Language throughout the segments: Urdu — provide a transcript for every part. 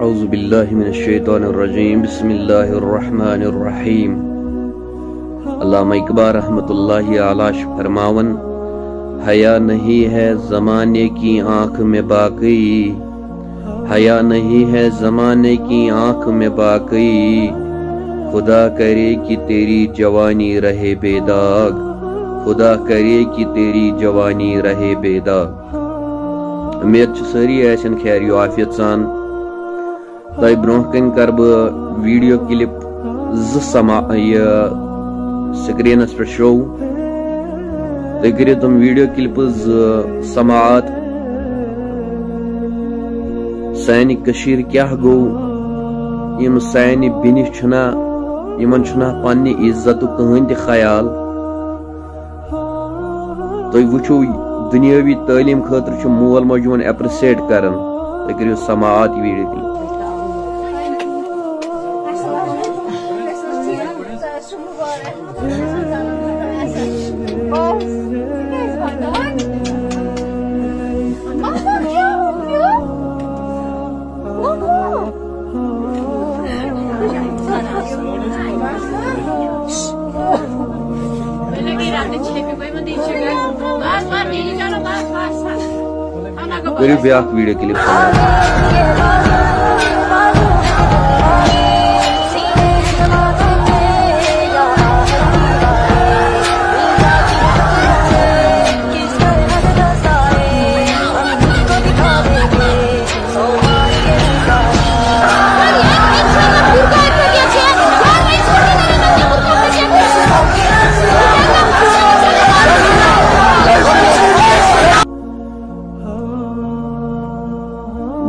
اعوذ باللہ من الشیطان الرجیم بسم اللہ الرحمن الرحیم۔ علامہ اقبال رحمۃ اللہ علیہ فرماون، حیا نہیں ہے زمانے کی آنکھ میں باقی، حیا نہیں ہے زمانے کی آنکھ میں باقی، خدا کرے کہ تیری جوانی رہے بے داغ، خدا کرے کہ تیری جوانی رہے بے داغ۔ امید ساری ایسن خیر و عافیت سان۔ تہ برہ کن کر ویڈیو کلپ سکرینس پہ شو، تھی کرو تم ویڈیو کلپ سماعت۔ سانہ کشیر کیا گو، یم سانہ بینہ چھنا، یمن چھنا پنہ عزت کہین تہ خیال۔ تھی وچھو دنیاوی تعلیم خاطر مول موج اپریسیٹ کران، تھی کرو سماعت ویڈیو کلپ۔ کرو بیاکھ ویڈیو کلپ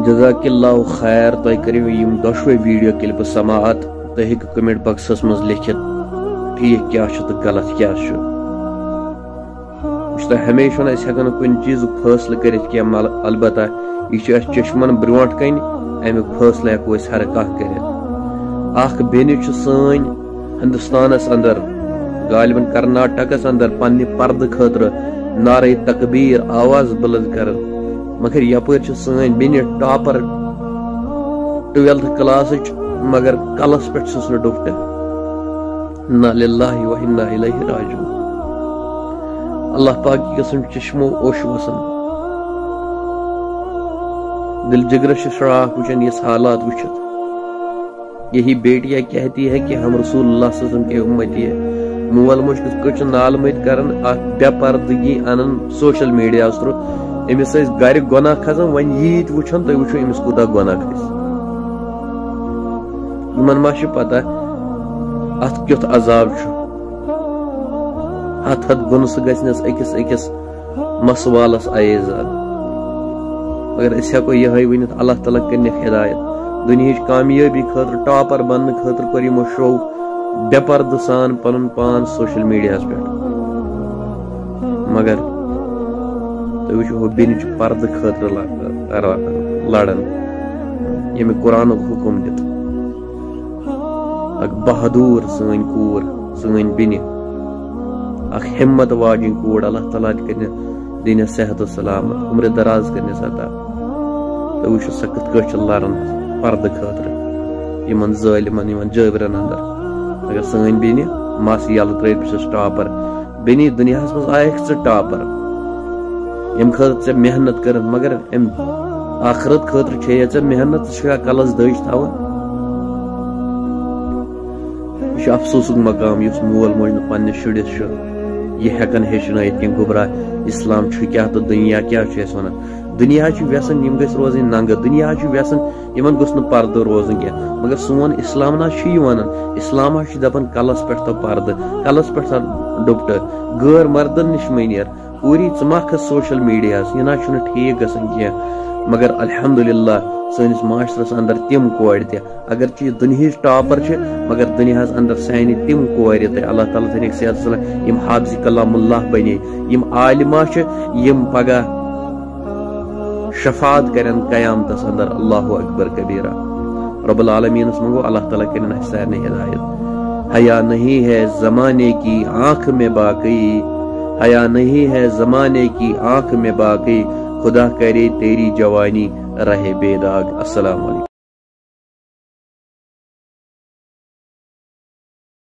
جزاک اللہ خیر۔ تھی کرو یم دشوے ویڈیو کلپ سماعت، تھی ہیکو کمنٹ باکسس مز لکھت ٹھیک کیا تو غلط کیا۔ تو ہمیشہ اس ہیکو کن چیز فیصلہ کرت کی، البتہ یہ چشمن برونٹ کن، امیک فیصلہ ہیکو ہر کھانا کرت۔ اخ بینہ سن ہندوستانس اندر غالباً کرناٹکس اندر پنہ پردہ خاطر نعرہ تکبیر آواز بلند کر، مگر یپر سن بینہ ٹاپر 12th کلاس، مگر کلس پہ ڈفٹ۔ انا للہ و انا الیہ راجعون۔ اللہ پاک کی قسم چشمو اوش وسن، دل جگرش شراک وچن اس حالات وچت۔ یہی بیٹیاں کہتی ہے کہ ہم رسول اللہ صلی اللہ علیہ وسلم کے امتی ہے۔ مول موج کچھ نالمت کرن، بے پردگی انن سوشل میڈیا تھرو، امس گر گناہ کھسان، ون یہ وچھن تھی وچھو امس کوتاہ گناہ کھس۔ یمن ما پتہ ات کیُتھ عذاب چھ، ہتھ ہتھ گنس گژھنس أکس أکس مسوالس عیزاد۔ مگر اس ہیکو یہ ونت اللہ تعالیٰ کرنک ہدایت۔ دنیا کامیابی خاطر، ٹاپر بننے خاطر کور یمو شو بے پردہ سان پنن پان سوشل میڈیاس پہ، مگر تھی وچھو بینچ پردہ خاطر لڑن، یم قرآن حکم دت۔ اک بہادور سن کور، سن بینہ اک ہمت واجن کور، اللہ تعالیٰ دین صحت و سلامت، عمر دراز کرنے عطا۔ تھی وچھو سہ کتھ کٲٹھۍ چھ لڑان پردہ خاطر یمن ظالمن، یمن جابرن اندر۔ اگر سن بینہ مس یل ترٲیِتھ بہٕ چھُس ٹاپر، بینہ دنیاہس منٛز آیکھ ژٕ ٹاپر، یم خاطر ژےٚ محنت کر، مگر ام آخرت خاطر چھے ژےٚ محنت، ژٕ چھکھا کلس دٔج تھاوان۔ یہ افسوسک مقام یس مول موج نہٕ پننس شُرس یہ ہیکن ہیچنٲیِتھ کینٛہہ گوٚبرا اسلام چھُ کیاہ تہٕ دنیا کیاہ چھُ اَسہِ ونان۔ دنیا چھُ یژھان یم گژھِ روزٕنۍ ننگہٕ، دنیا چھُ یژھان یمن گوٚژھ نہٕ پردٕ روزُن کینٛہہ، مگر سون اسلام نا چھُ یہِ ونان، اسلام چھُ دپان کلس پٮ۪ٹھ تھاو پردٕ، کلس پٮ۪ٹھ تھاو ڈُپٹہٕ، غٲر مردن نش مہ نیر، پوری ژٕ ما کھس سوشل میڈیاہس، یہ نا چھُنہٕ ٹھیک گژھان کینٛہہ۔ مگر الحمدللہ سٲنِس معاشرس اندر تم کورِ تہِ، اگرچہ یہ دنہچ ٹاپر چھِ، مگر دنیاہس اندر سانہِ تم کورِ تہِ اللہ تعالیٰ تھٲینکھ صحت صلاح، یم حافظ کلام اللہ بنے، یم عالمہ چھِ، یم پگاہ شفاعت کرن قیامتس اندر۔ اللہ اکبر کبیرہ۔ رب العالمین منگو اللہ تعالیٰ کرن اسہِ سارنٕے ہدایت۔ حیا نہیں ہے زمانے کی آنکھ میں باقی، حیا نہیں ہے زمانے کی آنکھ میں باقی، خدا کرے تیری جوانی رہے بے داغ۔ السلام علیکم۔